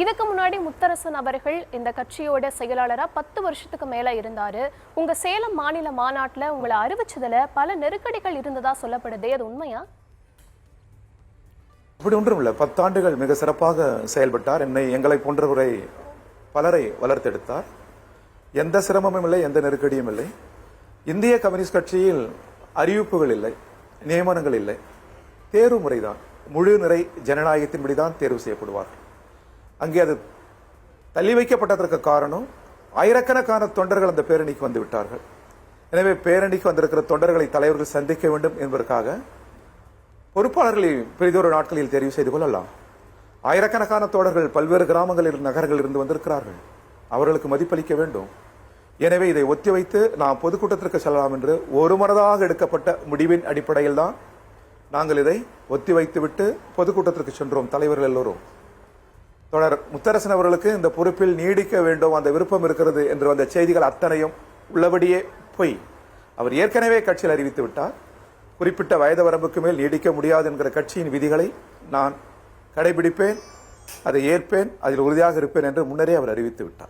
இதுக்கு முன்னாடி முத்தரசன் அவர்கள் இந்த கட்சியோட செயலாளரா 10 வருஷத்துக்கு மேல இருந்தாரு. உங்க சேலம் மாநில மாநாட்டுல உங்களை அறிவிச்சதுல பல நெருக்கடிகள் இருந்ததா சொல்லப்படுது, அது உண்மையா? இப்படி ஒன்றும் இல்லை. 10 ஆண்டுகள் மிக சிறப்பாக செயல்பட்டார். எங்களை போன்றவரை பலரை வளர்த்தெடுத்தார். எந்த சிரமமும் இல்லை, எந்த நெருக்கடியும் இல்லை. இந்திய கம்யூனிஸ்ட் கட்சியில் அறிவிப்புகள் இல்லை, நியமனங்கள் இல்லை, தேர்வு முறைதான். முழு நிறை ஜனநாயகத்தின்படிதான் தேர்வு செய்யப்படுவார். அங்கே அது தள்ளி வைக்கப்பட்டதற்கு காரணம் ஆயிரக்கணக்கான தொண்டர்கள் அந்த பேரணிக்கு வந்து விட்டார்கள். எனவே பேரணிக்கு வந்திருக்கிற தொண்டர்களை தலைவர்கள் சந்திக்க வேண்டும் என்பதற்காக பொறுப்பாளர்களை பெரிதொரு நாட்களில் தெரிவு செய்து கொள்ளலாம். ஆயிரக்கணக்கான தோழர்கள் பல்வேறு கிராமங்களில் நகரங்களில் இருந்து வந்திருக்கிறார்கள். அவர்களுக்கு மதிப்பளிக்க வேண்டும். எனவே இதை ஒத்திவைத்து நாம் பொதுக்கூட்டத்திற்கு செல்லலாம் என்று ஒருமனதாக எடுக்கப்பட்ட முடிவின் அடிப்படையில் தான் நாங்கள் இதை ஒத்திவைத்துவிட்டு பொதுக்கூட்டத்திற்கு சென்றோம். தலைவர்கள் எல்லோரும் தொடர் முத்தரசன் அவர்களுக்கு இந்த பொறுப்பில் நீடிக்க வேண்டும், அந்த விருப்பம் இருக்கிறது என்று வந்த செய்திகள் அத்தனையும் உள்ளபடியே பொய். அவர் ஏற்கனவே கட்சியில் அறிவித்து விட்டார். குறிப்பிட்ட வயது வரம்புக்கு மேல் நீடிக்க முடியாது என்கிற கட்சியின் விதிகளை நான் கடைபிடிப்பேன், அதை ஏற்பேன், அதில் உறுதியாக இருப்பேன் என்று முன்னரே அவர் அறிவித்து விட்டார்.